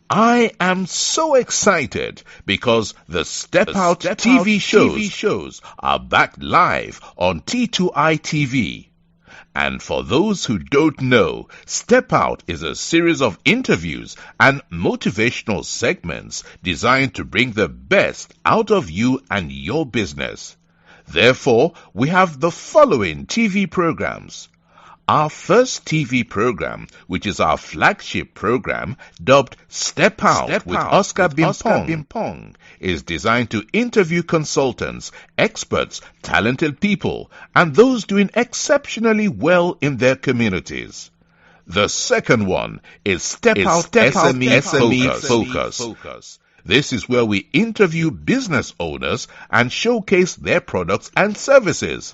I am so excited because the Step Out TV shows are back live on T2I TV. And for those who don't know, Step Out is a series of interviews and motivational segments designed to bring the best out of you and your business. Therefore, we have the following TV programs. Our first TV program, which is our flagship program, dubbed Step Out with Oscar Bimpong, is designed to interview consultants, experts, talented people, and those doing exceptionally well in their communities. The second one is Step Out SME Focus. This is where we interview business owners and showcase their products and services.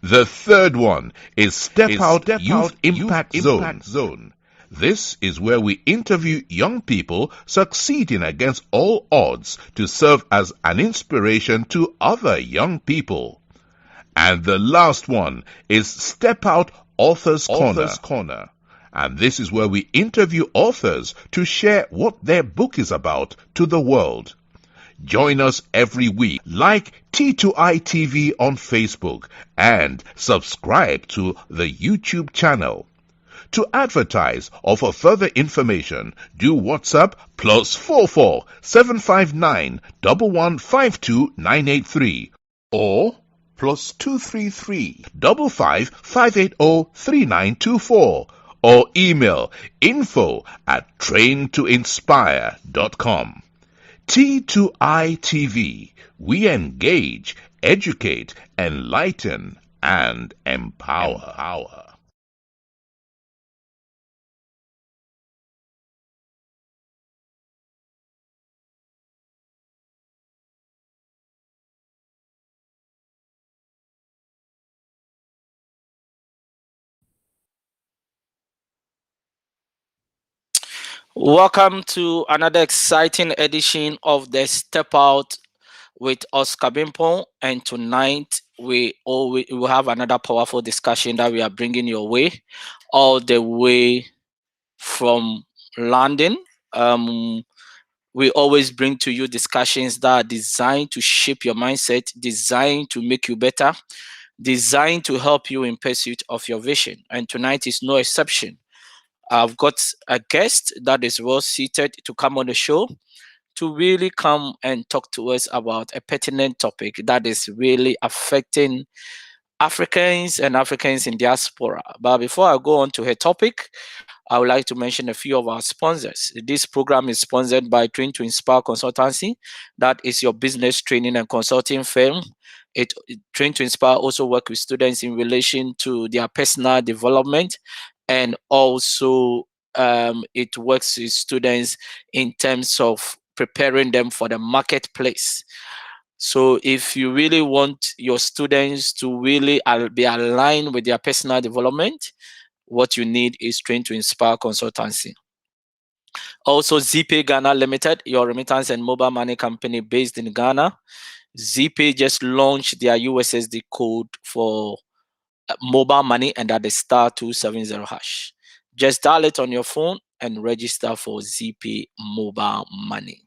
The third one is Step Out Youth Impact Zone. This is where we interview young people succeeding against all odds to serve as an inspiration to other young people. And the last one is Step Out Authors Corner. And this is where we interview authors to share what their book is about to the world. Join us every week, like T2I TV on Facebook, and subscribe to the YouTube channel. To advertise or for further information, do WhatsApp +44 759 1152 983 or +233 55 580 3924 or email info@traintoinspire.com. T2I TV, we engage, educate, enlighten, and empower. Welcome to another exciting edition of the Step Out with Oscar Bimpong, and tonight we will have another powerful discussion that we are bringing your way, all the way from London. We always bring to you discussions that are designed to shape your mindset, designed to make you better, designed to help you in pursuit of your vision. And tonight is no exception. I've got a guest that is well seated to come on the show to really come and talk to us about a pertinent topic that is really affecting Africans and Africans in diaspora. But before I go on to her topic, I would like to mention a few of our sponsors. This program is sponsored by Train to Inspire Consultancy. That is your business training and consulting firm. Train to Inspire also work with students in relation to their personal development, and also it works with students in terms of preparing them for the marketplace. So if you really want your students to really be aligned with their personal development, what you need is Train to Inspire Consultancy. Also, ZPay Ghana Limited, your remittance and mobile money company based in Ghana. ZPay just launched their USSD code for mobile money, and that is *270#. Just dial it on your phone and register for ZPay mobile money.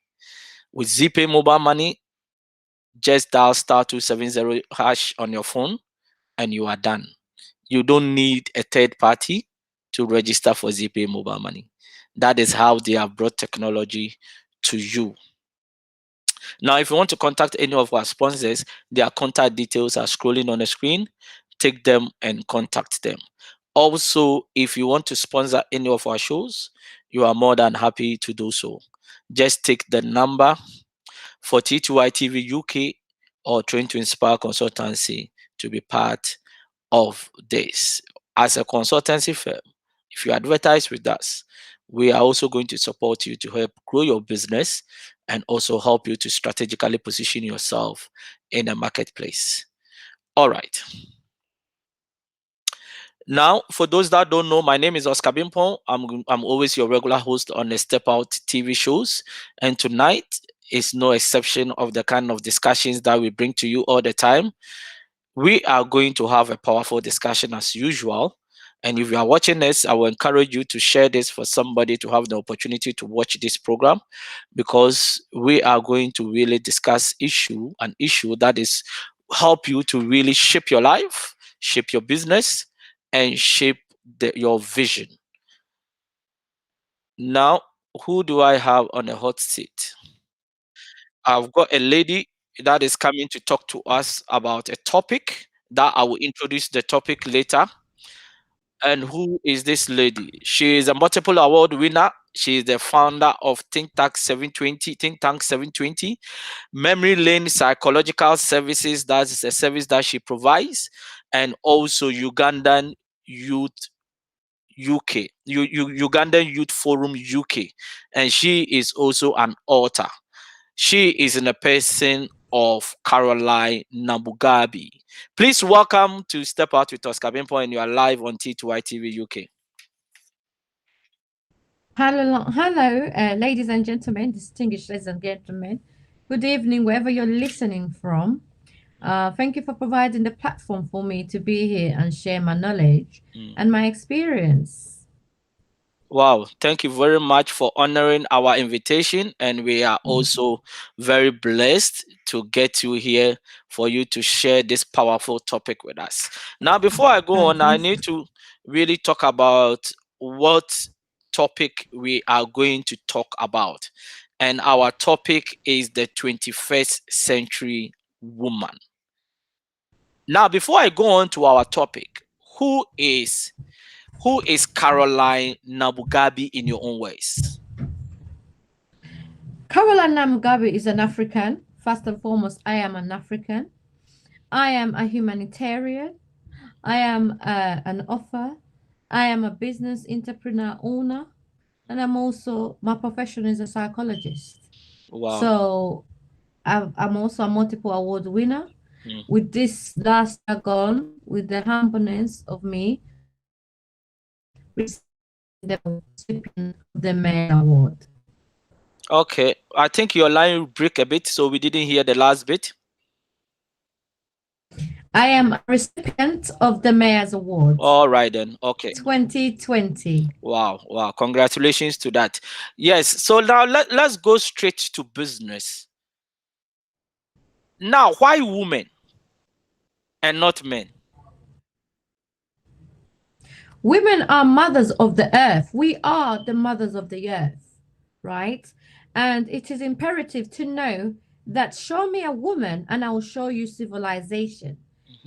With ZPay mobile money, just dial *270# on your phone and you are done. You don't need a third party to register for ZPay mobile money. That is how they have brought technology to you. Now, if you want to contact any of our sponsors, their contact details are scrolling on the screen. Take them and contact them. Also, if you want to sponsor any of our shows, you are more than happy to do so. Just take the number for T2I TV UK or Train to Inspire Consultancy to be part of this. As a consultancy firm, if you advertise with us, we are also going to support you to help grow your business and also help you to strategically position yourself in a marketplace. All right. Now, for those that don't know, my name is Oscar Bimpong. I'm always your regular host on the Step Out TV shows. And tonight is no exception of the kind of discussions that we bring to you all the time. We are going to have a powerful discussion as usual. And if you are watching this, I will encourage you to share this for somebody to have the opportunity to watch this program, because we are going to really discuss an issue that is help you to really shape your life, shape your business, and shape your vision. Now, who do I have on a hot seat? I've got a lady that is coming to talk to us about a topic that I will introduce the topic later. And who is this lady? She is a multiple award winner. She is the founder of Think Tank 720, Memory Lane Psychological Services. That is a service that she provides, and also Ugandan Youth Ugandan Youth Forum UK, and she is also an author. She is in the person of Caroline Namugabi. Please welcome to Step Out with Oscar Bimpo, and you are live on T2I TV UK. Hello, ladies and gentlemen, distinguished ladies and gentlemen. Good evening, wherever you're listening from. Thank you for providing the platform for me to be here and share my knowledge and my experience. Wow, thank you very much for honoring our invitation, and we are also very blessed to get you here for you to share this powerful topic with us. Now, before I go on, I need to really talk about what topic we are going to talk about. And our topic is the 21st century woman. Now, before I go on to our topic, who is Caroline Namugabi in your own ways? Caroline Namugabi is an African. First and foremost, I am an African. I am a humanitarian. I am an author. I am a business entrepreneur owner. And my profession is a psychologist. Wow. So I'm also a multiple award winner. With this last year gone, with the humbleness of me, the recipient of the May Award. Okay, I think your line break a bit, so we didn't hear the last bit. I am a recipient of the Mayor's Award. All right then. Okay. 2020. Wow. Congratulations to that. Yes. So now let's go straight to business. Now, why women and not men? Women are mothers of the earth. We are the mothers of the earth, right? And it is imperative to know that show me a woman and I will show you civilization.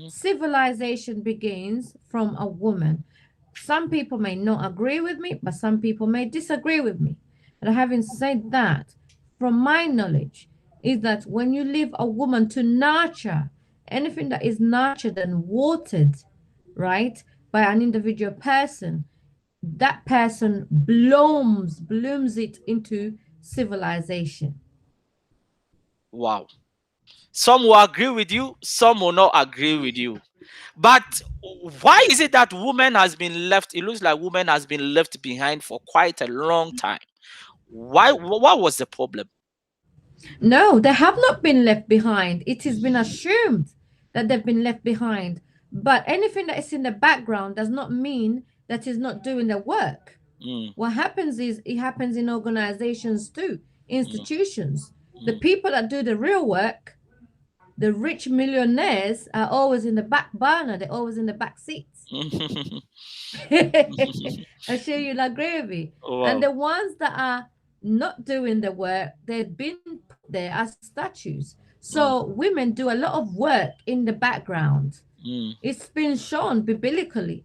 Civilization begins from a woman. Some people may not agree with me, but some people may disagree with me. And having said that, from my knowledge, is that when you leave a woman to nurture anything that is nurtured and watered, right, by an individual person, that person blooms it into civilization. Wow. Some will agree with you, some will not agree with you. But why is it that women has been left? It looks like women has been left behind for quite a long time. Why? What was the problem? No, they have not been left behind. It has been assumed that they've been left behind. But anything that is in the background does not mean that is not doing the work. What happens is it happens in organizations too, institutions. The people that do the real work, the rich millionaires, are always in the back burner. They're always in the back seats. I'm sure you'll agree with me. Wow. And the ones that are not doing the work, they've been put there as statues. So women do a lot of work in the background. It's been shown biblically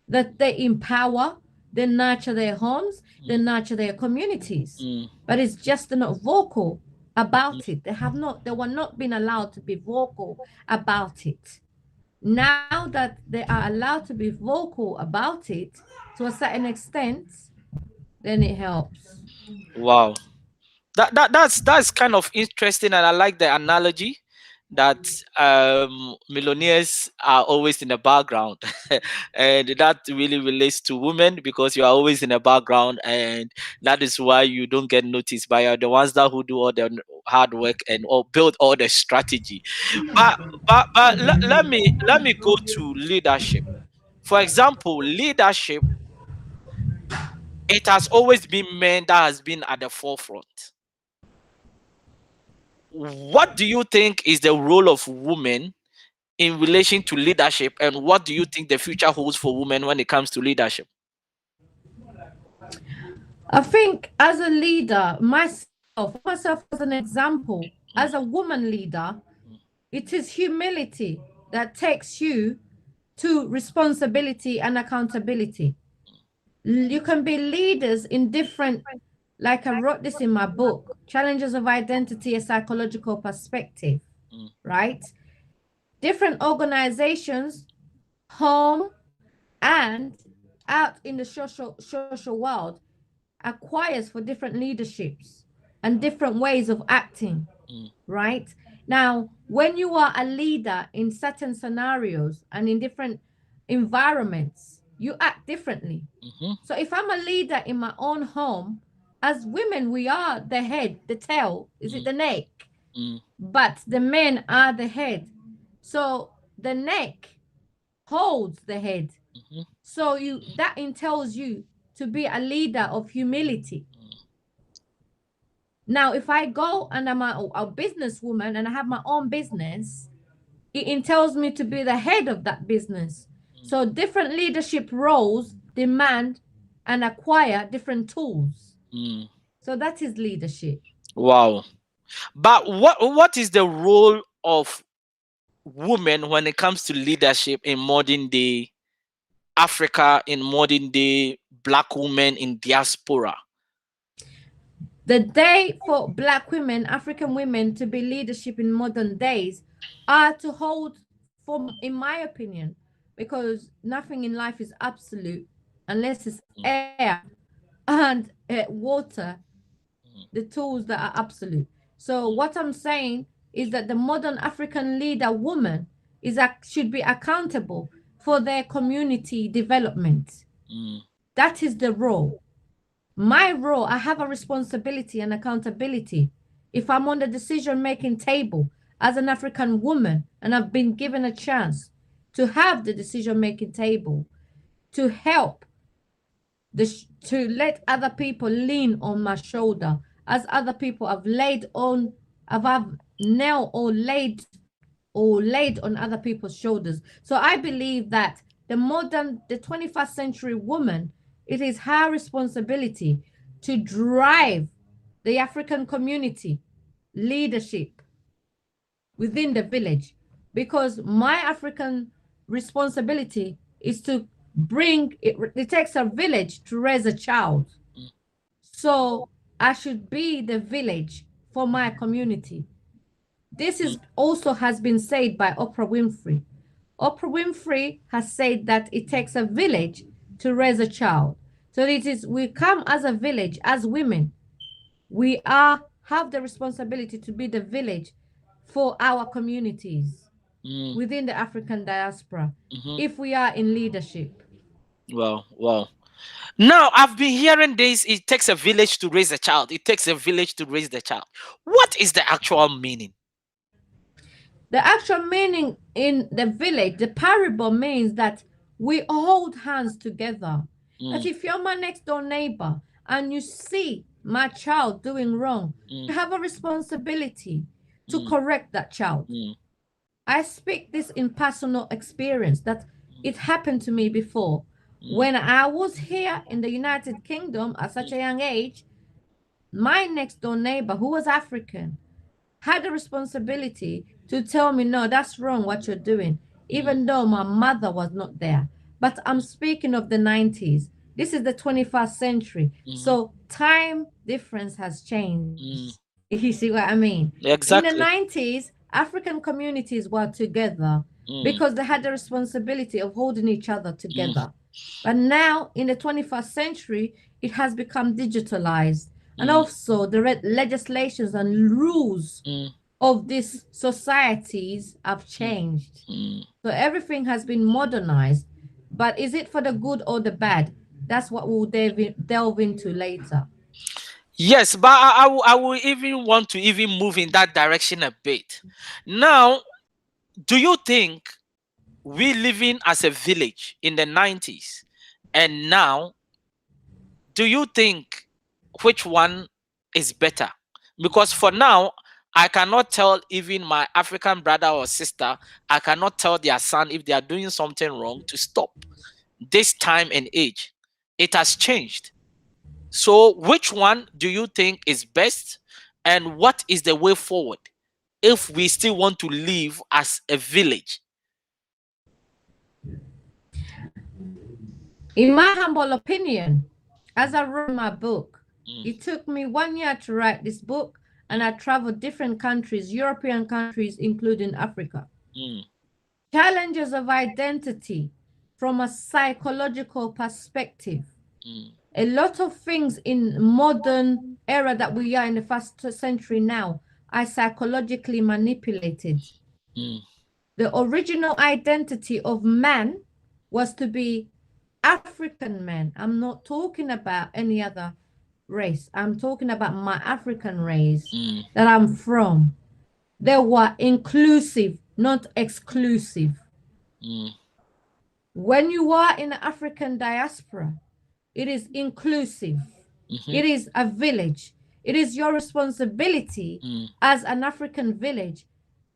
that they empower, they nurture their homes, they nurture their communities. But it's just they're not vocal about it. They were not being allowed to be vocal about it. Now that they are allowed to be vocal about it to a certain extent, then it helps. Wow. That's kind of interesting, and I like the analogy that millionaires are always in the background. And that really relates to women, because you are always in the background, and that is why you don't get noticed by the ones that who do all the hard work and build all the strategy. But let me go to leadership. For example, leadership, it has always been men that has been at the forefront. What do you think is the role of women in relation to leadership, and what do you think the future holds for women when it comes to leadership? I think as a leader, myself as an example, as a woman leader, it is humility that takes you to responsibility and accountability. You can be leaders in different, like I wrote this in my book, Challenges of Identity, a Psychological Perspective, right? Different organizations, home, and out in the social world acquires for different leaderships and different ways of acting, right? Now, when you are a leader in certain scenarios and in different environments, you act differently. So if I'm a leader in my own home, as women, we are the head, the tail, is it the neck? But the men are the head. So the neck holds the head. So that entails you to be a leader of humility. Now, if I go and I'm a businesswoman and I have my own business, it entails me to be the head of that business. So different leadership roles demand and acquire different tools. So that is leadership. Wow. But what is the role of women when it comes to leadership in modern day Africa, in modern day Black women in diaspora? The day for Black women, African women, to be leadership in modern days are to hold, in my opinion, because nothing in life is absolute unless it's air and water, the tools that are absolute. So what I'm saying is that the modern African leader woman should be accountable for their community development. That is the role. My role, I have a responsibility and accountability. If I'm on the decision-making table as an African woman and I've been given a chance to have the decision-making table, to help, to let other people lean on my shoulder, as other people have laid on other people's shoulders. So I believe that the 21st century woman, it is her responsibility to drive the African community leadership within the village, because my African responsibility is to bring it. It takes a village to raise a child. So I should be the village for my community. This is also has been said by Oprah Winfrey. Oprah Winfrey has said that it takes a village to raise a child. So we come as a village, as women. We have the responsibility to be the village for our communities within the African diaspora, if we are in leadership. Wow. Now, I've been hearing this, it takes a village to raise a child. It takes a village to raise the child. What is the actual meaning? The actual meaning in the village, the parable means that we hold hands together. That if you're my next door neighbor and you see my child doing wrong, you have a responsibility to correct that child. I speak this in personal experience that it happened to me before. When I was here in the United Kingdom at such a young age, my next door neighbor, who was African, had a responsibility to tell me, no, that's wrong what you're doing, even though my mother was not there. But I'm speaking of the 90s. This is the 21st century. So time difference has changed. You see what I mean? Exactly. In the 90s, African communities were together because they had the responsibility of holding each other together. But now in the 21st century, it has become digitalized. And also the legislations and rules of these societies have changed. So everything has been modernized. But is it for the good or the bad? That's what we'll delve into later. Yes, but I will even want to even move in that direction a bit. Now, do you think we living as a village in the 90s and now, do you think which one is better? Because for now, I cannot tell even my African brother or sister, I cannot tell their son if they are doing something wrong to stop. This time and age, it has changed. So which one do you think is best, and what is the way forward if we still want to live as a village? In my humble opinion, as I wrote my book, it took me 1 year to write this book, and I traveled different countries, European countries, including Africa. Challenges of identity from a psychological perspective. A lot of things in modern era that we are in the first century now are psychologically manipulated. The original identity of man was to be African man. I'm not talking about any other race. I'm talking about my African race that I'm from. They were inclusive, not exclusive. When you are in the African diaspora, it is inclusive. It is a village. It is your responsibility as an African village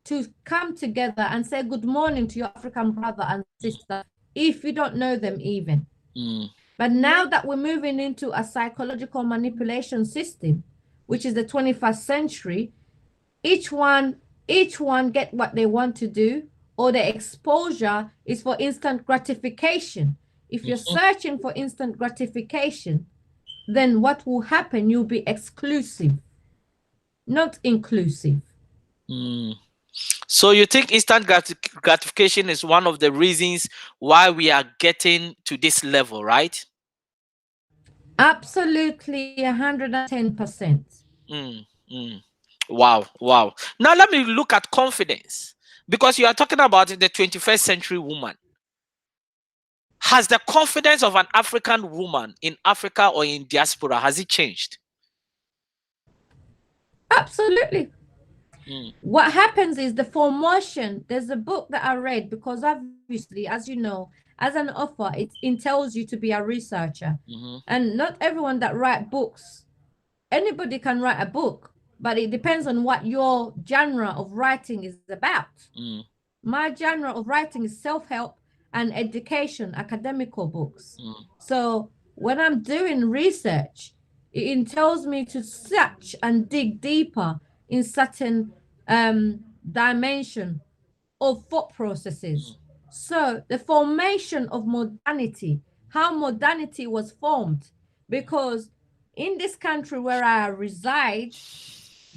to come together and say good morning to your African brother and sister, if you don't know them even. But now that we're moving into a psychological manipulation system, which is the 21st century, each one get what they want to do, or the exposure is for instant gratification. If you're searching for instant gratification, then what will happen? You'll be exclusive, not inclusive. So you think instant gratification is one of the reasons why we are getting to this level, right? Absolutely, 110%. Wow. Now let me look at confidence, because you are talking about the 21st century woman. Has the confidence of an African woman in Africa or in diaspora, has it changed? Absolutely. What happens is the formation. There's a book that I read, because obviously, as you know, as an author, it entails you to be a researcher. And not everyone that write books, anybody can write a book, but it depends on what your genre of writing is about. My genre of writing is self-help and education, academical books. So when I'm doing research, it entails me to search and dig deeper in certain dimension of thought processes. So the formation of modernity, how modernity was formed, because in this country where I reside,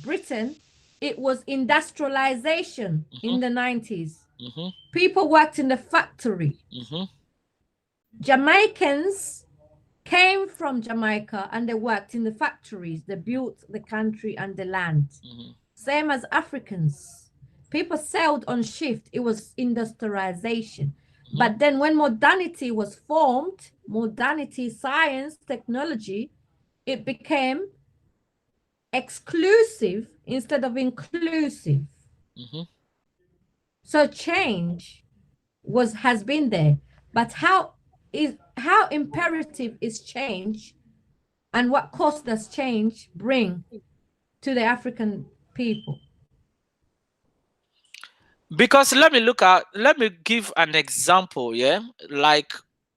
Britain, it was industrialization in the 90s. People worked in the factory. Jamaicans came from Jamaica and they worked in the factories. They built the country and the land. Same as Africans. People sailed on shift. It was industrialization. But then when modernity was formed, modernity, science, technology, it became exclusive instead of inclusive. So change has been there. But how imperative is change, and what cost does change bring to the African people? Because let me give an example. Like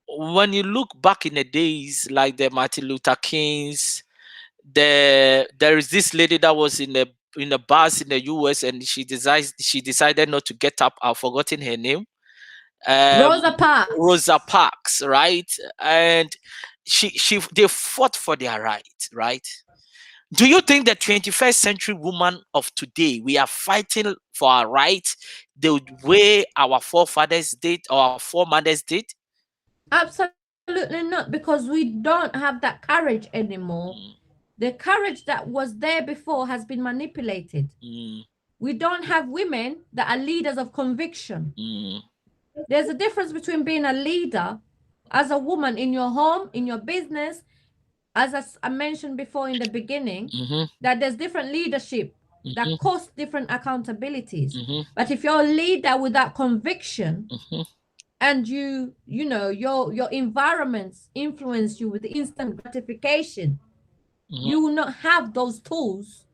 when you look back in the days, like the Martin Luther Kings, there is this lady that was in the bus in the US, and she decided not to get up. I've forgotten her name. Rosa Parks, right? And they fought for their right? Do you think the 21st century woman of today, we are fighting for our rights the way our forefathers did, or our foremothers did? Absolutely not, because we don't have that courage anymore. The courage that was there before has been manipulated. We don't have women that are leaders of conviction. There's a difference between being a leader as a woman in your home, in your business, as I mentioned before in the beginning, that there's different leadership that cost different accountabilities. But if you're a leader without conviction, and you know your environments influence you with instant gratification, you will not have those tools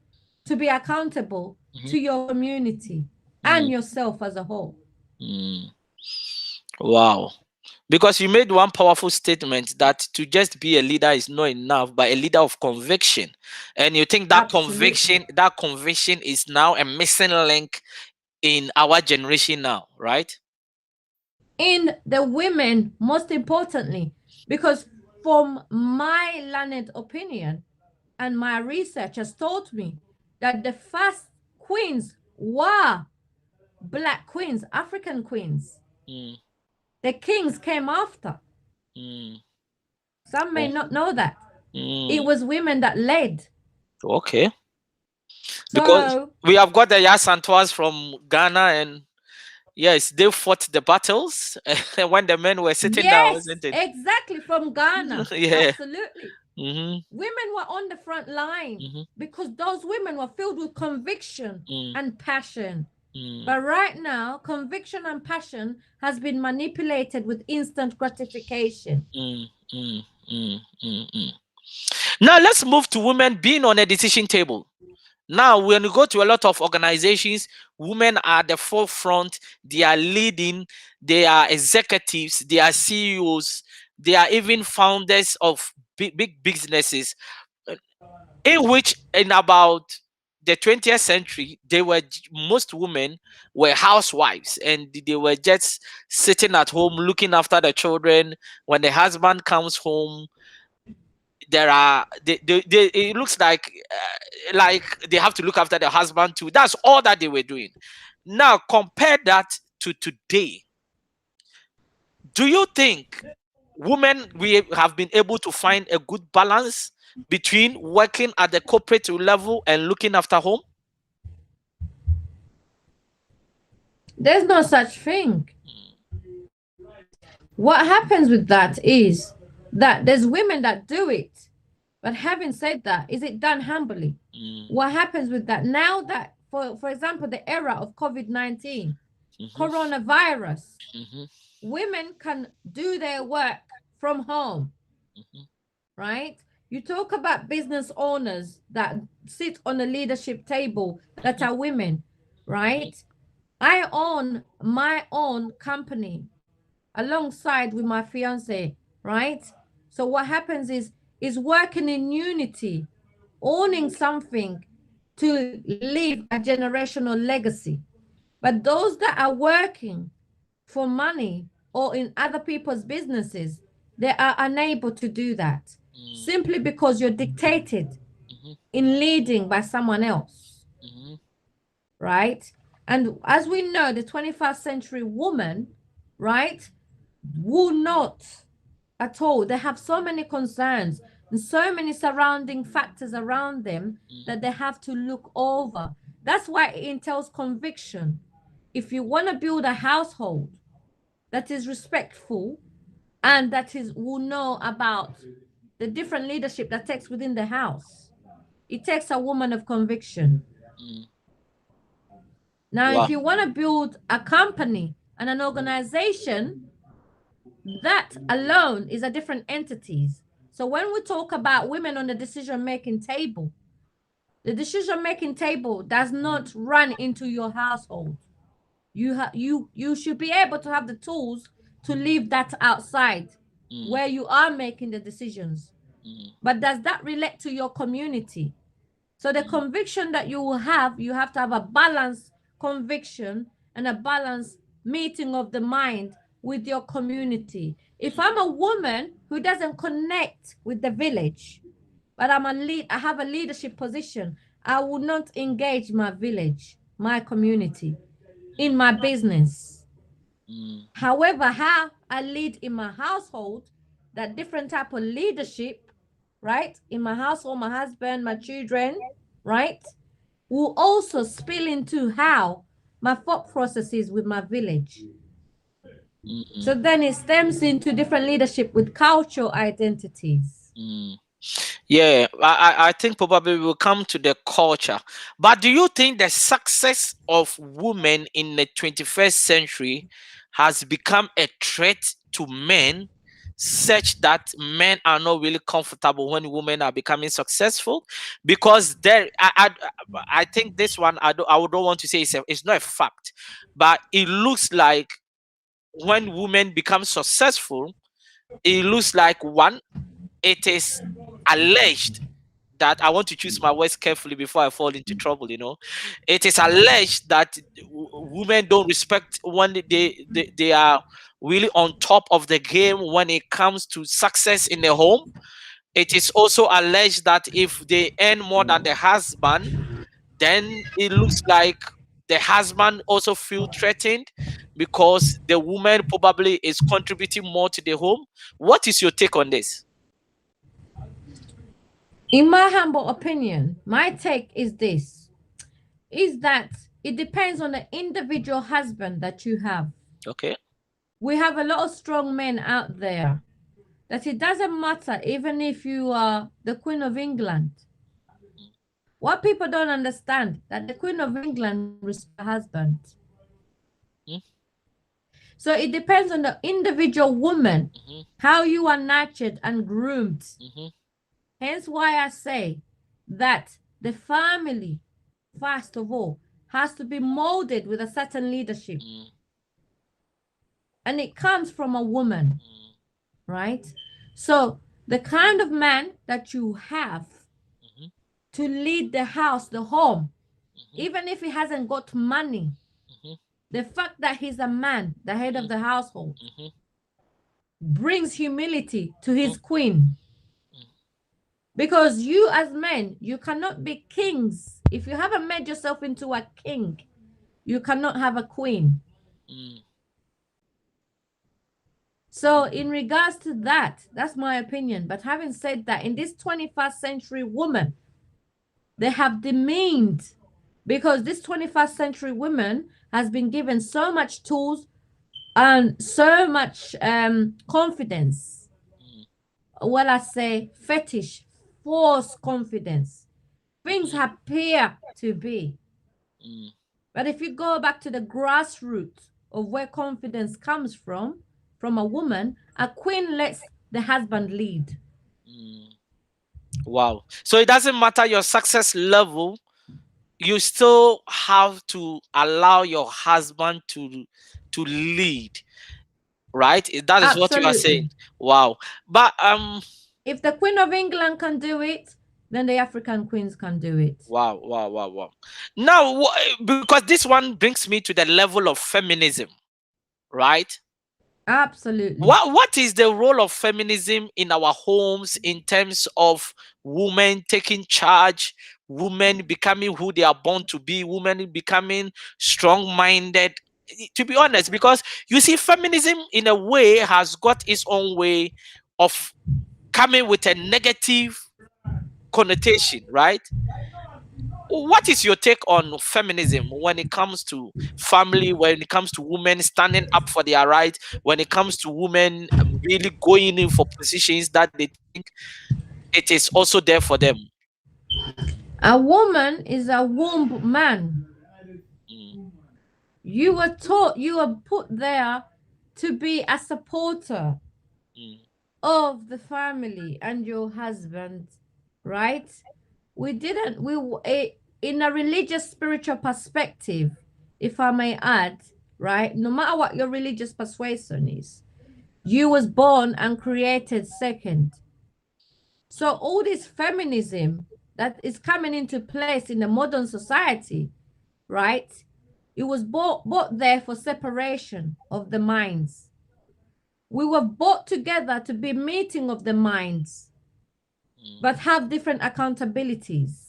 to be accountable to your community and yourself as a whole. Wow. Because you made one powerful statement that to just be a leader is not enough, but a leader of conviction. And you think that Absolutely. conviction is now a missing link in our generation now, right? In the women, most importantly, because from my learned opinion and my research has taught me that the first queens were black queens, African queens. The kings came after. Some may not know that. It was women that led. Okay. So, Because we have got the Yasantois from Ghana, and yes, they fought the battles when the men were sitting down, yes, isn't it? exactly, from Ghana. Yeah. Absolutely. Women were on the front line because those women were filled with conviction and passion. But right now, conviction and passion has been manipulated with instant gratification. Now let's move to women being on a decision table. Now, when you go to a lot of organizations, women are at the forefront. They are leading. They are executives. They are CEOs. They are even founders of big businesses. In which, in about the 20th century, most women were housewives, and they were just sitting at home looking after the children. When the husband comes home, it looks like they have to look after the husband too. That's all that they were doing. Now compare that to today. Do you think women, we have been able to find a good balance between working at the corporate level and looking after home? There's no such thing. What happens with that is that there's women that do it. But having said that, is it done humbly? What happens with that? Now that, for example, the era of COVID-19, coronavirus, women can do their work from home, right? You talk about business owners that sit on a leadership table that are women, right? I own my own company alongside with my fiance, right? So what happens is working in unity, owning something to leave a generational legacy. But those that are working for money or in other people's businesses, they are unable to do that simply because you're dictated in leading by someone else, right? And as we know, the 21st century woman, right, will not at all. They have so many concerns and so many surrounding factors around them that they have to look over. That's why it entails conviction. If you want to build a household that is respectful and that will know about the different leadership that takes within the house, it takes a woman of conviction. Now, if you want to build a company and an organization, that alone is a different entities. So when we talk about women on the decision-making table, the decision-making table does not run into your household. You should be able to have the tools to leave that outside where you are making the decisions. But does that relate to your community? So the conviction that you have to have a balanced conviction and a balanced meeting of the mind with your community. If I'm a woman who doesn't connect with the village, but I have a leadership position, I will not engage my village, my community, in my business. However, how I lead in my household, that different type of leadership, right? In my household, my husband, my children, right? Will also spill into how my thought process is with my village. So then it stems into different leadership with cultural identities. Yeah, I think probably we'll come to the culture. But do you think the success of women in the 21st century has become a threat to men, such that men are not really comfortable when women are becoming successful? Because I think this one, I don't want to say it's not a fact, but it looks like when women become successful, it looks like, one, it is alleged that, I want to choose my words carefully before I fall into trouble, it is alleged that women don't respect when they are really on top of the game when it comes to success in the home. It is also alleged that if they earn more than the husband, then it looks like the husband also feel threatened because the woman probably is contributing more to the home. What is your take on this? In my humble opinion, my take is this, is that it depends on the individual husband that you have. Okay. We have a lot of strong men out there that it doesn't matter even if you are the Queen of England. What people don't understand, that the Queen of England respects her husband. So it depends on the individual woman, how you are nurtured and groomed. Hence why I say that the family, first of all, has to be molded with a certain leadership. And it comes from a woman, right? So the kind of man that you have to lead the house, the home, even if he hasn't got money, the fact that he's a man, the head of the household, brings humility to his queen. Because you as men, you cannot be kings. If you haven't made yourself into a king, you cannot have a queen. So in regards to that, that's my opinion. But having said that, in this 21st century woman, they have demeaned, because this 21st century woman has been given so much tools and so much confidence. Well, I say fetish, false confidence. Things appear to be. But if you go back to the grassroots of where confidence comes from a woman, a queen lets the husband lead. Wow. So it doesn't matter your success level, you still have to allow your husband to lead, right? That is what you are saying. Wow. But if the Queen of England can do it, then the African queens can do it. Wow, wow, wow, wow. Now, because this one brings me to the level of feminism, right? Absolutely. What is the role of feminism in our homes in terms of women taking charge, women becoming who they are born to be, women becoming strong-minded? To be honest, because you see, feminism in a way has got its own way of coming with a negative connotation, right? What is your take on feminism when it comes to family, when it comes to women standing up for their rights, when it comes to women really going in for positions that they think it is also there for them? A woman is a womb man. You were taught, you were put there to be a supporter of the family and your husband, right? In a religious spiritual perspective, if I may add, right, no matter what your religious persuasion is, you was born and created second. So all this feminism that is coming into place in the modern society, right, it was brought there for separation of the minds. We were brought together to be meeting of the minds, but have different accountabilities.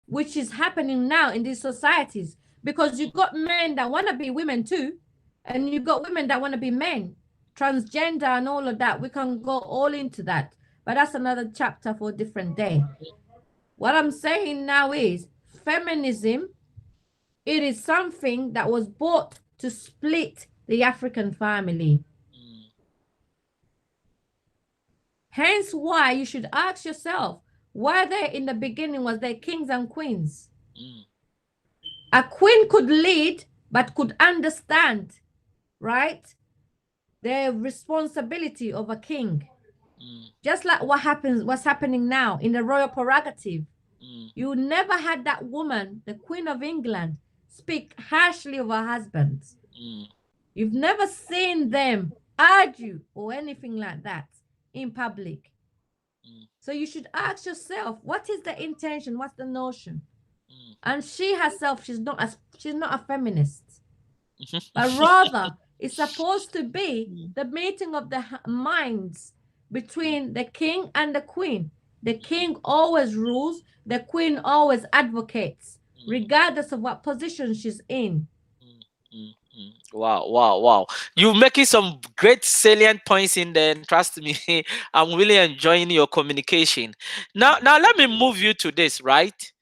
Which is happening now in these societies, because you got men that want to be women too, and you got women that want to be men, transgender and all of that. We can go all into that, but that's another chapter for a different day. What I'm saying now is feminism, it is something that was brought to split the African family. Hence why you should ask yourself, why there in the beginning was there kings and queens? A queen could lead, but could understand, right, the responsibility of a king. Just like what's happening now in the royal prerogative. You never had that woman, the Queen of England, speak harshly of her husband. You've never seen them argue or anything like that in public. So you should ask yourself, what is the intention? What's the notion? And she herself, she's not a feminist, but rather it's supposed to be the meeting of the minds between the king and the queen. The king always rules, the queen always advocates, regardless of what position she's in. Wow. You're making some great salient points in there, and trust me, I'm really enjoying your communication. Now let me move you to this, right?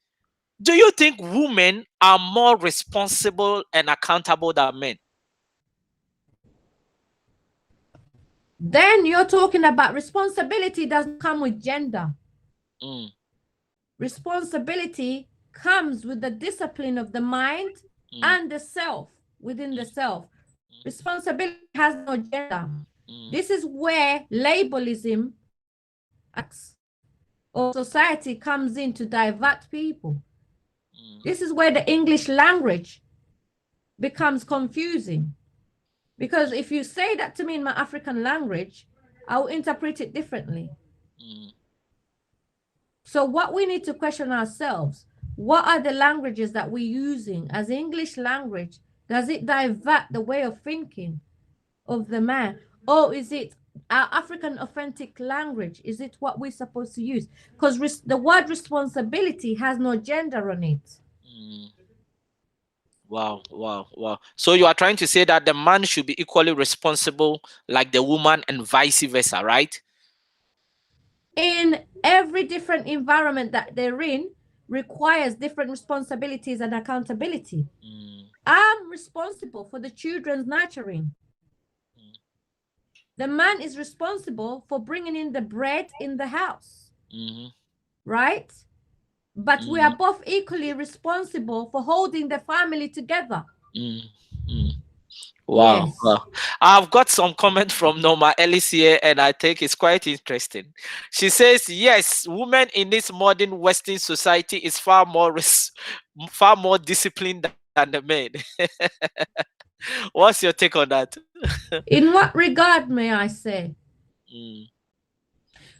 Do you think women are more responsible and accountable than men? Then you're talking about responsibility doesn't come with gender. Responsibility comes with the discipline of the mind and the self, within the self. Responsibility has no gender. This is where labelism or society comes in to divert people. This is where the English language becomes confusing. Because if you say that to me in my African language, I'll interpret it differently. So what we need to question ourselves, what are the languages that we're using as English language? Does it divert the way of thinking of the man? Or is it our African authentic language? Is it what we're supposed to use? Because the word responsibility has no gender on it. Wow. So you are trying to say that the man should be equally responsible like the woman and vice versa, right? In every different environment that they're in requires different responsibilities and accountability. I'm responsible for the children's nurturing. The man is responsible for bringing in the bread in the house, right? But we are both equally responsible for holding the family together. Wow. Yes. Wow. I've got some comment from Norma Ellis here, and I think it's quite interesting. She says, yes, women in this modern Western society is far more disciplined than the men. What's your take on that? In what regard, may I say?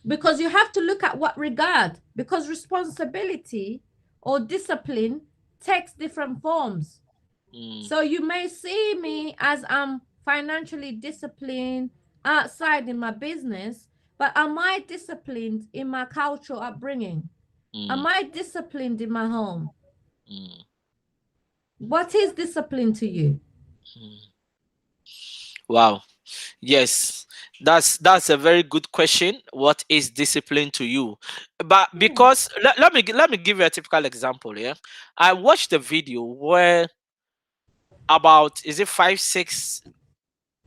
Because you have to look at what regard, because responsibility or discipline takes different forms. So you may see me as I'm financially disciplined outside in my business, but am I disciplined in my cultural upbringing? Am I disciplined in my home? What is discipline to you? Wow. Yes, that's a very good question. What is discipline to you? But because let me give you a typical example here. I watched a video where about, is it 5-6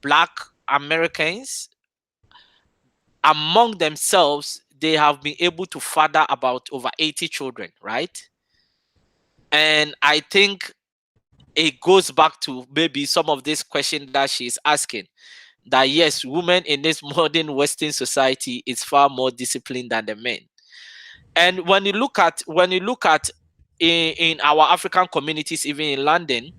Black Americans among themselves, they have been able to father about over 80 children, right? And I think it goes back to maybe some of this question that she's asking, that yes, women in this modern Western society is far more disciplined than the men. And when you look at in our African communities, even in London,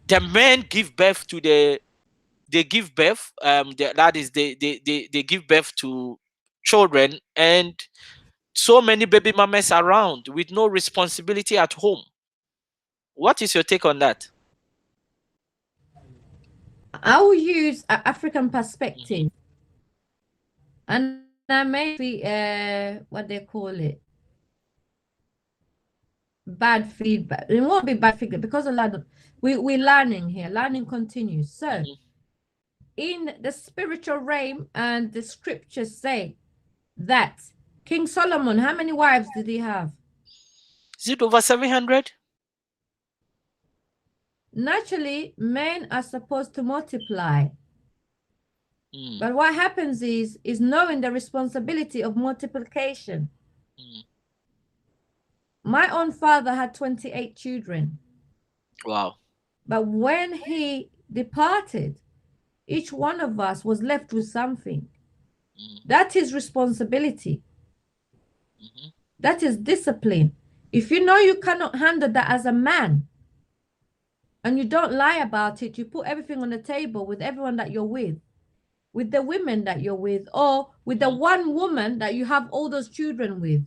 the men give birth to they give birth they give birth to children, and so many baby mamas around with no responsibility at home. What is your take on that? I will use an African perspective, and I may be what they call it, bad feedback. It won't be bad feedback because a lot of we're learning here. Learning continues. So in the spiritual realm, and the scriptures say that King Solomon, how many wives did he have? Is it over 700? Naturally, men are supposed to multiply. But what happens is knowing the responsibility of multiplication. My own father had 28 children. Wow. But when he departed, each one of us was left with something. That is responsibility. That is discipline. If you know you cannot handle that as a man, and you don't lie about it, you put everything on the table with everyone that you're with the women that you're with, or with the one woman that you have all those children with.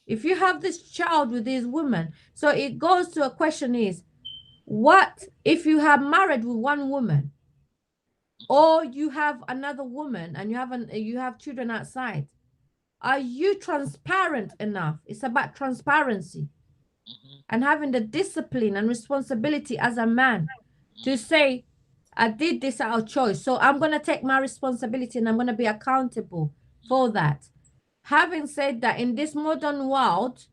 If you have this child with this woman, so it goes to a question is, what if you have married with one woman, or you have another woman and you have children outside? Are you transparent enough? It's about transparency and having the discipline and responsibility as a man to say, I did this out of choice, so I'm going to take my responsibility and I'm going to be accountable for that. Having said that, in this modern world,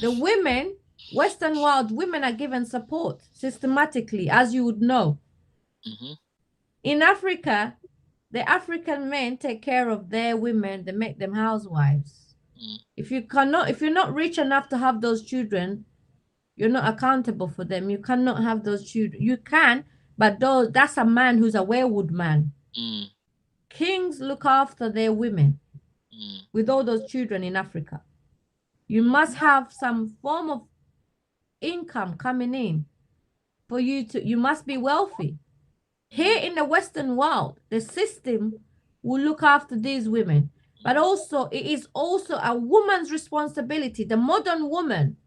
the women, Western world, women are given support systematically, as you would know. In Africa, the African men take care of their women, they make them housewives. If you're not rich enough to have those children, you're not accountable for them. You cannot have those children. You can, but that's a man who's a werewolf man. Kings look after their women with all those children in Africa. You must have some form of income coming in for you must be wealthy. Here in the Western world, the system will look after these women, but also it is also a woman's responsibility. The modern woman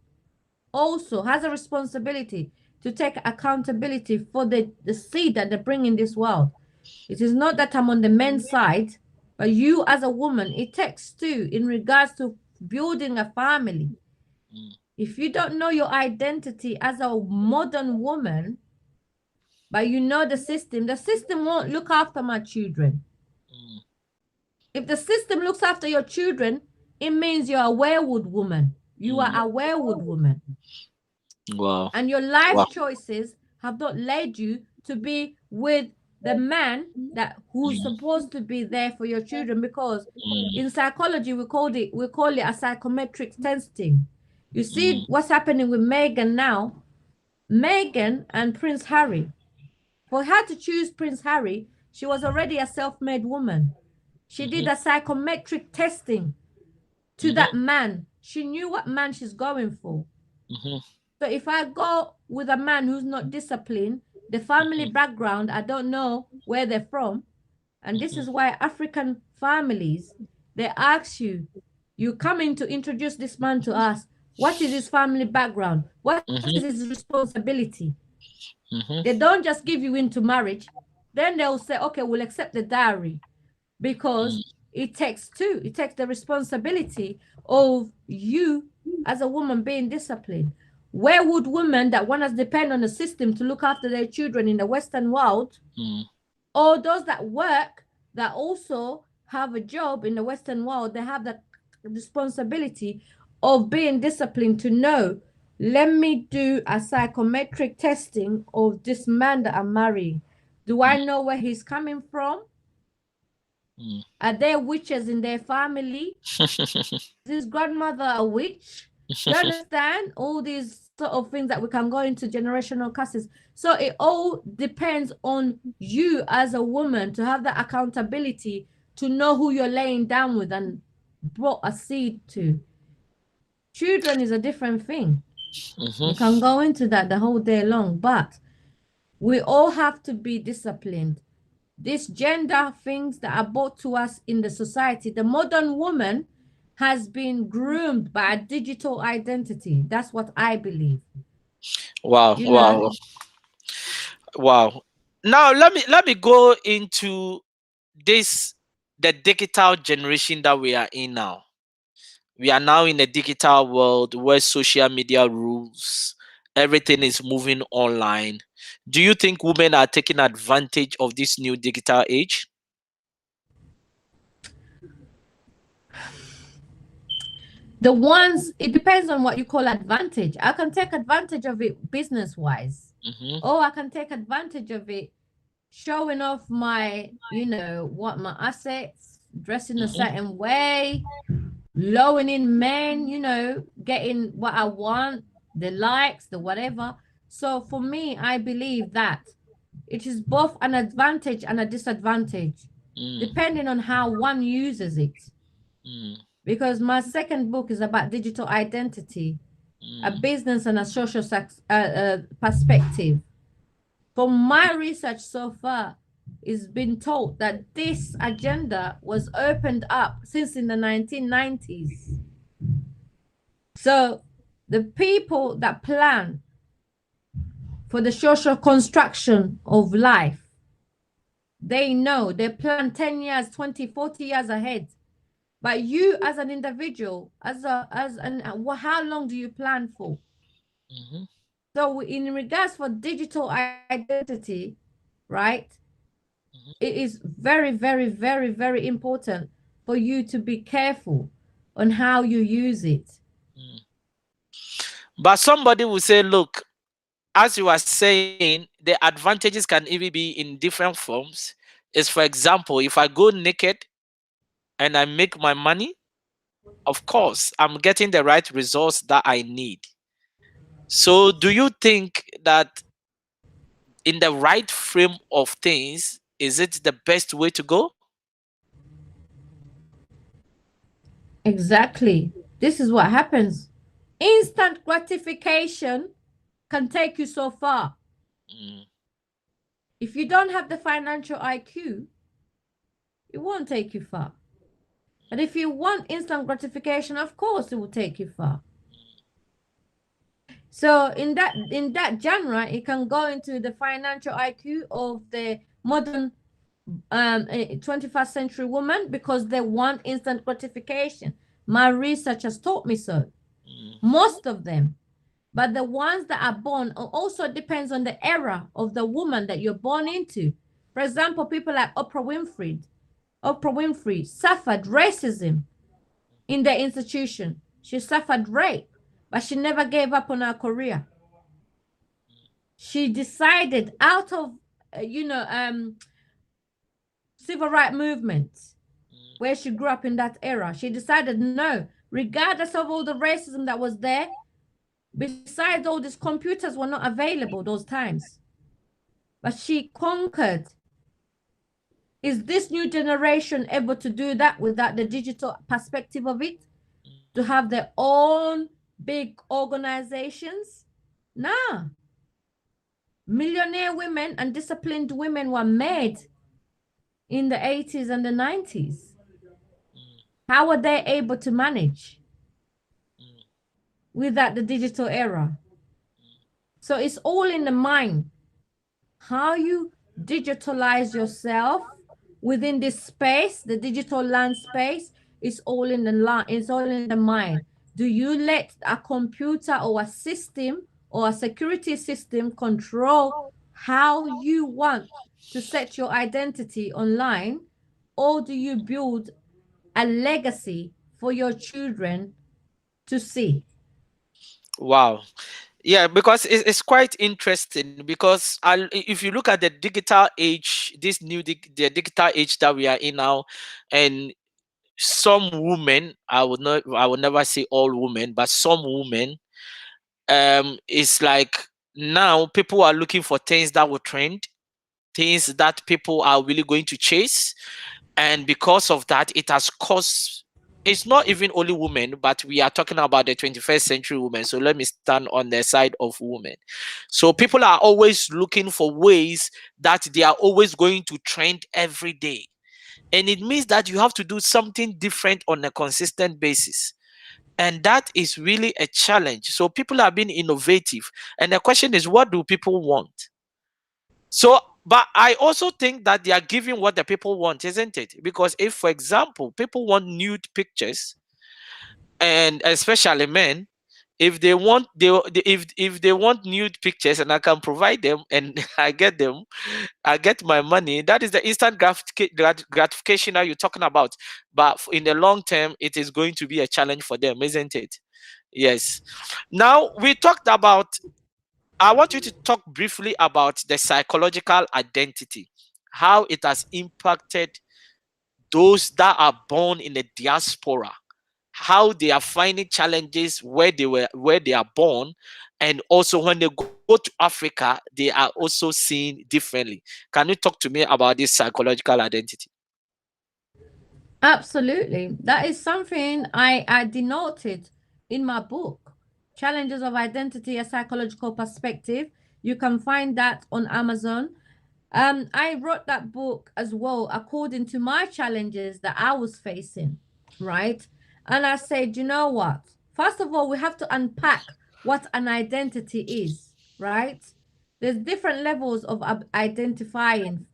also has a responsibility to take accountability for the seed that they bring in this world. It is not that I'm on the men's side, but you as a woman, it takes two in regards to building a family. If you don't know your identity as a modern woman, but you know the system won't look after my children. If the system looks after your children, it means you're a werewolf woman. You are a werewolf woman. Wow. And your life choices have not led you to be with the man who's supposed to be there for your children, because in psychology we call it a psychometric testing. You see what's happening with Meghan now. Meghan and Prince Harry. For her to choose Prince Harry, she was already a self-made woman. She did a psychometric testing to that man. She knew what man she's going for. So if I go with a man who's not disciplined, the family background, I don't know where they're from. And this is why African families, they ask you coming to introduce this man to us. What is his family background? What is his responsibility? They don't just give you into marriage. Then they'll say, okay, we'll accept the dowry, because it takes two. It takes the responsibility of you as a woman being disciplined. Where would women that want to depend on the system to look after their children in the Western world, or those that work that also have a job in the Western world, they have the responsibility of being disciplined to know, let me do a psychometric testing of this man that I'm marrying. Do I know where he's coming from? Are there witches in their family? Is his grandmother a witch? You understand? All these sort of things that we can go into generational curses. So it all depends on you as a woman to have that accountability, to know who you're laying down with and brought a seed to. Children is a different thing. We can go into that the whole day long, but we all have to be disciplined. These gender things that are brought to us in the society, the modern woman has been groomed by a digital identity. That's what I believe. Wow. Wow. Now let me go into the digital generation that we are in now. We are now in a digital world where social media rules. Everything is moving online. Do you think women are taking advantage of this new digital age? It depends on what you call advantage. I can take advantage of it business-wise. Or I can take advantage of it showing off my, my assets, dressing a certain way, lowering men, you know, getting what I want, the likes, the whatever. So for me, I believe that it is both an advantage and a disadvantage, depending on how one uses it. Because my second book is about digital identity, a business and a social perspective. From my research so far, it's been told that this agenda was opened up since in the 1990s. So the people that plan for the social construction of life, they know they plan 10 years, 20, 40 years ahead. But you as an individual, how long do you plan for? So in regards for digital identity, right? It is very, very, very, very important for you to be careful on how you use it. But somebody will say, look, as you are saying, the advantages can even be in different forms. Is, for example, if I go naked and I make my money, of course, I'm getting the right results that I need. So do you think that in the right frame of things, is it the best way to go? Exactly. This is what happens. Instant gratification can take you so far. If you don't have the financial IQ, it won't take you far. But if you want instant gratification, of course it will take you far. So in that genre, it can go into the financial IQ of the modern 21st century woman because they want instant gratification. My research has taught me so. Most of them. But the ones that are born also depends on the era of the woman that you're born into. For example, people like Oprah Winfrey. Oprah Winfrey suffered racism in the institution. She suffered rape, but she never gave up on her career. She decided out of, civil rights movement, where she grew up in that era, she decided no, regardless of all the racism that was there, besides all these computers were not available those times, but she conquered. Is this new generation able to do that without the digital perspective of it? To have their own big organizations? Nah. Millionaire women and disciplined women were made in the 80s and the 90s. How were they able to manage without the digital era? So it's all in the mind. How you digitalize yourself within this space, the digital land space, is all in the mind. Do you let a computer or a system or a security system control how you want to set your identity online, or do you build a legacy for your children to see? Wow. Yeah, because it's quite interesting because if you look at the digital age, the digital age that we are in now, and some women, I would never say all women, but some women, it's like now people are looking for things that will trend, things that people are really going to chase, and because of that, it has caused. It's not even only women, but we are talking about the 21st century women. So let me stand on the side of women. So people are always looking for ways that they are always going to trend every day. And it means that you have to do something different on a consistent basis. And that is really a challenge. So people are being innovative. And the question is, what do people want? So, but I also think that they are giving what the people want, isn't it? Because if, for example, people want nude pictures, and especially men, if they want if they want nude pictures and I can provide them and I get them, I get my money. That is the instant gratification that you're talking about. But in the long term, it is going to be a challenge for them, isn't it? Yes. Now we talked about. I want you to talk briefly about the psychological identity, how it has impacted those that are born in the diaspora, how they are finding challenges where they are born, and also when they go to Africa, they are also seen differently. Can you talk to me about this psychological identity? Absolutely. That is something I denoted in my book, Challenges of Identity, a Psychological Perspective. You can find that on Amazon. I wrote that book as well according to my challenges that I was facing, right? And I said, you know what? First of all, we have to unpack what an identity is, right? There's different levels of identifying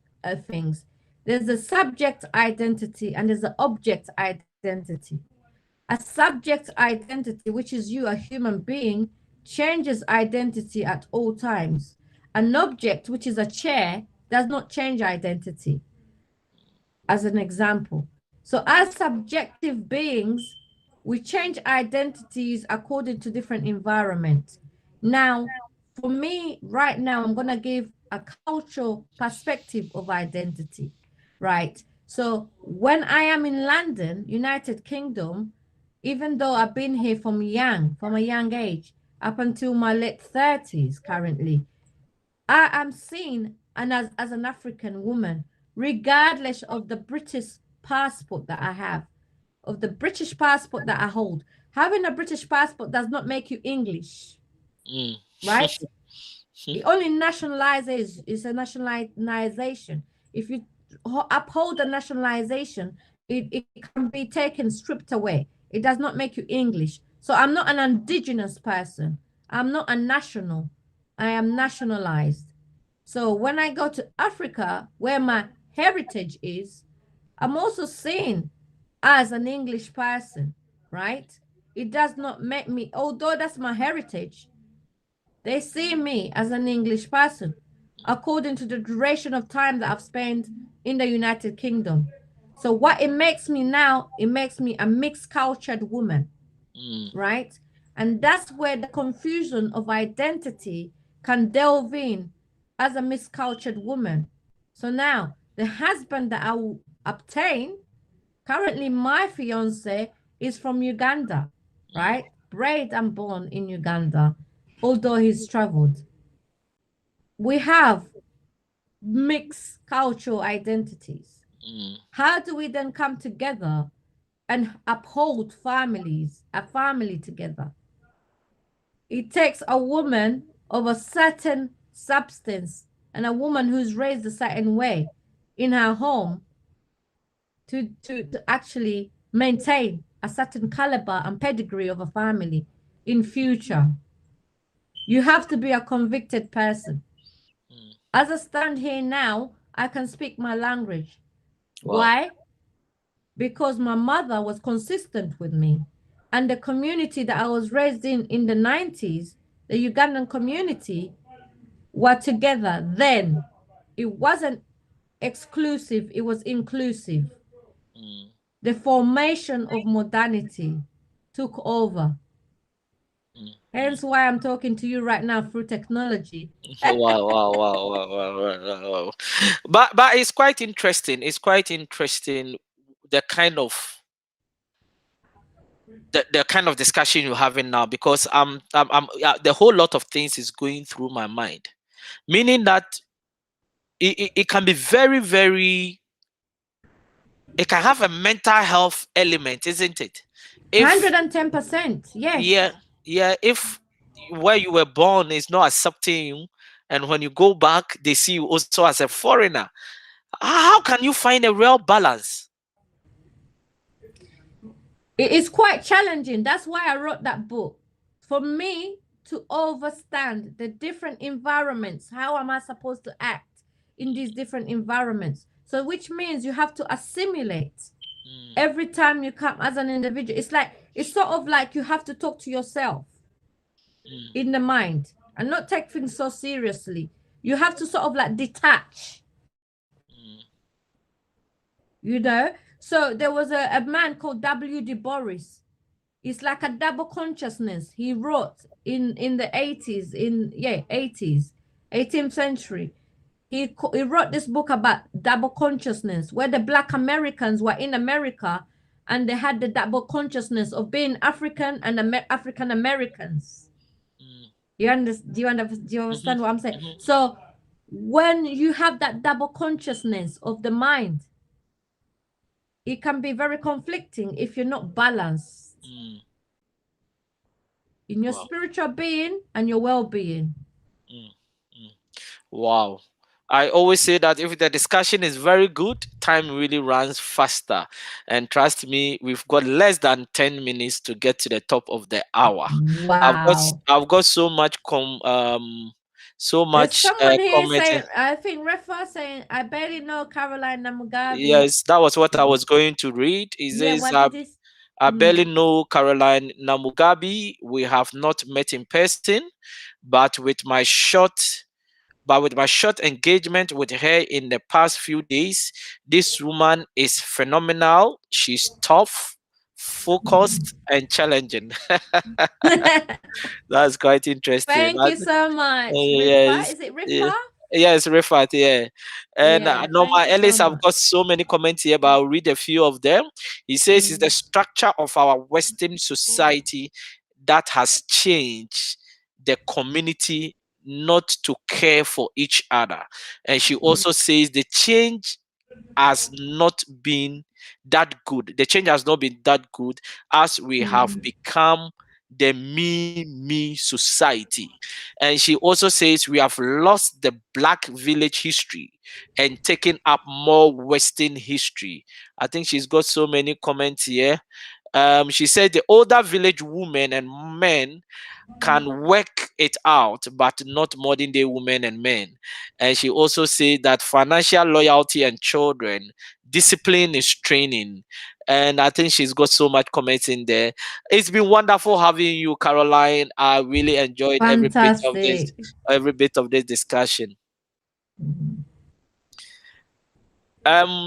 things. There's a subject identity and there's an object identity. A subject identity, which is you, a human being, changes identity at all times. An object, which is a chair, does not change identity, as an example. So, as subjective beings, we change identities according to different environments. Now, for me, right now, I'm going to give a cultural perspective of identity, right? So, when I am in London, United Kingdom, even though I've been here from a young age, up until my late 30s currently, I am seen and as an African woman, regardless of the British passport that I have, of the British passport that I hold. Having a British passport does not make you English, Mm. right? It only nationalizes, is a nationalization. If you uphold the nationalization, it can be taken, stripped away. It does not make you English. So I'm not an indigenous person. I'm not a national. I am nationalized. So when I go to Africa, where my heritage is, I'm also seen as an English person, right? It does not make me, although that's my heritage, they see me as an English person according to the duration of time that I've spent in the United Kingdom. So what it makes me now, it makes me a mixed cultured woman, right? And that's where the confusion of identity can delve in as a miscultured woman. So now the husband that I will obtain, currently my fiance is from Uganda, right? Bred and born in Uganda, although he's traveled. We have mixed cultural identities. How do we then come together and uphold families, a family together? It takes a woman of a certain substance and a woman who's raised a certain way in her home to actually maintain a certain caliber and pedigree of a family in future. You have to be a convicted person. As I stand here now, I can speak my language. Wow. Why? Because my mother was consistent with me. And the community that I was raised in the 90s, the Ugandan community, were together then. It wasn't exclusive, it was inclusive. The formation of modernity took over. Hence why I'm talking to you right now through technology. Wow. But it's quite interesting. It's quite interesting the kind of the kind of discussion you're having now, because the whole lot of things is going through my mind, meaning that it can be very, very, it can have a mental health element, isn't it? If 110%, yes. yeah, if where you were born is not accepting you, and when you go back they see you also as a foreigner, how can you find a real balance? It is quite challenging. That's why I wrote that book. For me to understand the different environments, how am I supposed to act in these different environments? So which means you have to assimilate every time you come as an individual. It's sort of like you have to talk to yourself in the mind and not take things so seriously. You have to sort of like detach. You know? So there was a man called W. Du Bois. It's like a double consciousness. He wrote in the 80s, 80s, 18th century. He wrote this book about double consciousness, where the Black Americans were in America and they had the double consciousness of being African and African Americans. Do you understand what I'm saying? So when you have that double consciousness of the mind, it can be very conflicting if you're not balanced in your spiritual being and your well-being. Wow. I always say that if the discussion is very good, time really runs faster. And trust me, we've got less than 10 minutes to get to the top of the hour. Wow. I've got so much There's someone here commenting. saying, I think Refa saying, I barely know Caroline Namugabi. Yes, that was what I was going to read. It says, I barely know Caroline Namugabi. We have not met in person, but with my short engagement with her in the past few days, this woman is phenomenal. She's tough, focused, and challenging. That's quite interesting. Thank you so much. Yes. Rifa? Is it Rifa? Yes, Rifat, yeah. And Yeah, Norma thank you Ellis, so I've much. got so many comments here, but I'll read a few of them. He says it's the structure of our Western society that has changed the community not to care for each other. And she also says the change has not been that good. The change has not been that good as we have become the me society. And she also says we have lost the black village history and taken up more Western history. I think she's got so many comments here. She said the older village women and men can work it out, but not modern day women and men. And she also said that financial loyalty and children, discipline is training. And I think she's got so much comments in there. It's been wonderful having you, Caroline. I really enjoyed Fantastic. every bit of this discussion.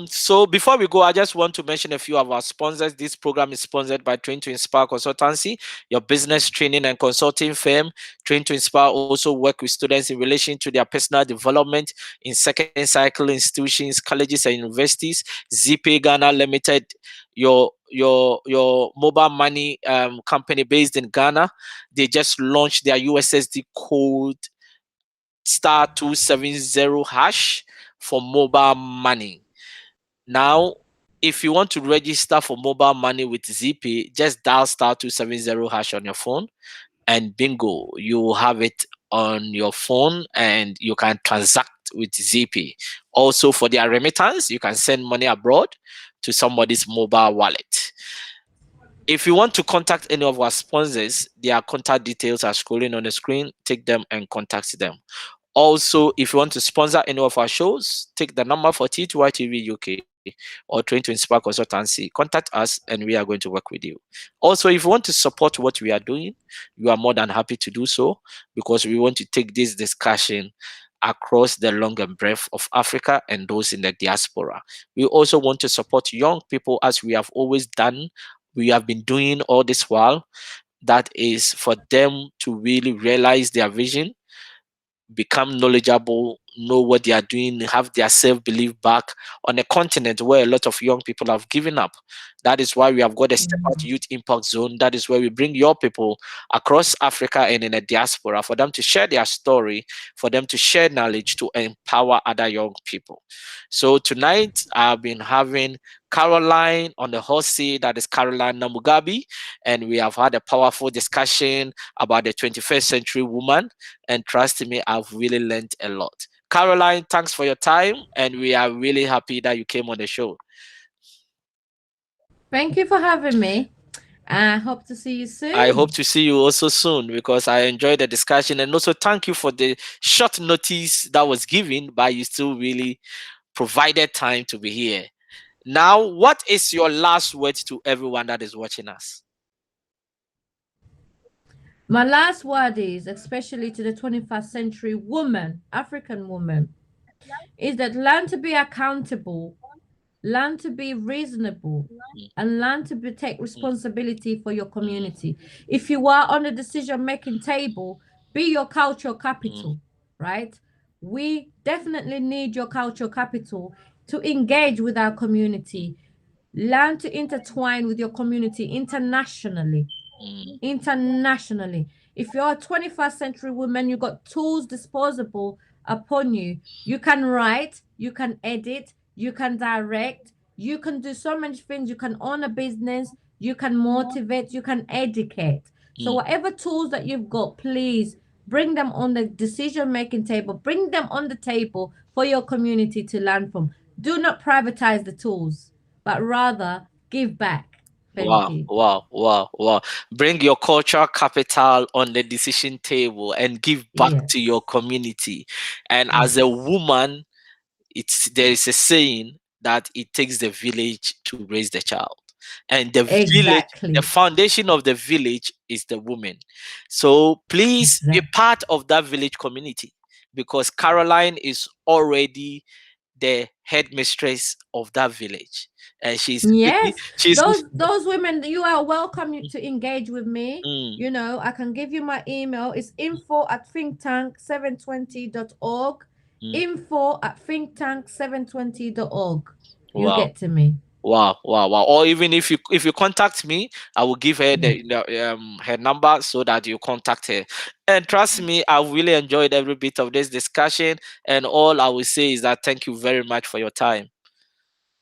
So before we go, I just want to mention a few of our sponsors. This program is sponsored by Train to Inspire Consultancy, your business training and consulting firm. Train to Inspire also work with students in relation to their personal development in second cycle institutions, colleges and universities. ZP Ghana Limited, your mobile money company based in Ghana. They just launched their USSD code *270# for mobile money. Now, if you want to register for mobile money with ZP, just dial *270# on your phone, and bingo, you will have it on your phone and you can transact with ZP. Also, for their remittance, you can send money abroad to somebody's mobile wallet. If you want to contact any of our sponsors, their contact details are scrolling on the screen. Take them and contact them. Also, if you want to sponsor any of our shows, take the number for T2I TV UK or Train to Inspire Consultancy. Contact us and we are going to work with you. Also, if you want to support what we are doing, you are more than happy to do so, because we want to take this discussion across the long and breadth of Africa and those in the diaspora. We also want to support young people as we have always done. We have been doing all this while. That is for them to really realize their vision, become knowledgeable, know what they are doing, have their self-belief back on a continent where a lot of young people have given up. That is why we have got a Step Out Youth Impact Zone. That is where we bring your people across Africa and in a diaspora for them to share their story, for them to share knowledge, to empower other young people. So tonight I've been having Caroline on the hot seat, that is Caroline Namugabi, and we have had a powerful discussion about the 21st century woman. And trust me, I've really learned a lot. Caroline, thanks for your time, and we are really happy that you came on the show. Thank you for having me. I hope to see you soon. I hope to see you also soon, because I enjoyed the discussion. And also thank you for the short notice that was given, but you still really provided time to be here. Now, what is your last word to everyone that is watching us? My last word is, especially to the 21st century woman, African woman, is that learn to be accountable, learn to be reasonable, and learn to take responsibility for your community. If you are on the decision-making table, be your cultural capital, right? We definitely need your cultural capital to engage with our community. Learn to intertwine with your community internationally. Internationally. If you're a 21st century woman, you got tools disposable upon you. You can write, you can edit, you can direct, you can do so many things. You can own a business, you can motivate, you can educate. So whatever tools that you've got, please bring them on the decision making table. Bring them on the table for your community to learn from. Do not privatize the tools, but rather give back. Thank Wow, you. wow, wow, wow. Bring your cultural capital on the decision table and give back Yes. to your community. And as a Yes. woman, there is a saying that it takes the village to raise the child. And the Exactly. foundation of the village is the woman. So please be Exactly. part of that village community, because Caroline is already the headmistress of that village. And Yes. she's Those women, you are welcome to engage with me. mm, You know, I can give you my email. It's info@thinktank720.org. mm, Info@thinktank720.org. You wow. get to me. Wow, wow, wow. Or even if you contact me, I will give her Yeah. her number so that you contact her. And trust me, I really enjoyed every bit of this discussion. And all I will say is that thank you very much for your time.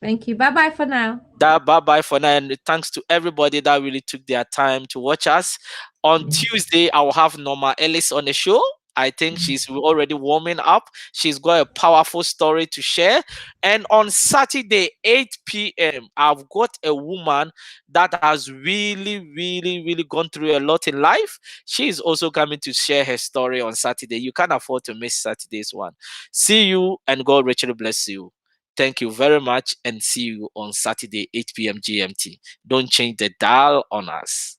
Thank you. Bye bye for now. That bye bye for now, and thanks to everybody that really took their time to watch us. On Yeah. Tuesday, I will have Norma Ellis on the show. I think she's already warming up. She's got a powerful story to share. And on Saturday, 8 p.m., I've got a woman that has really, really, really gone through a lot in life. She is also coming to share her story on Saturday. You can't afford to miss Saturday's one. See you, and God richly bless you. Thank you very much, and see you on Saturday, 8 p.m. GMT. Don't change the dial on us.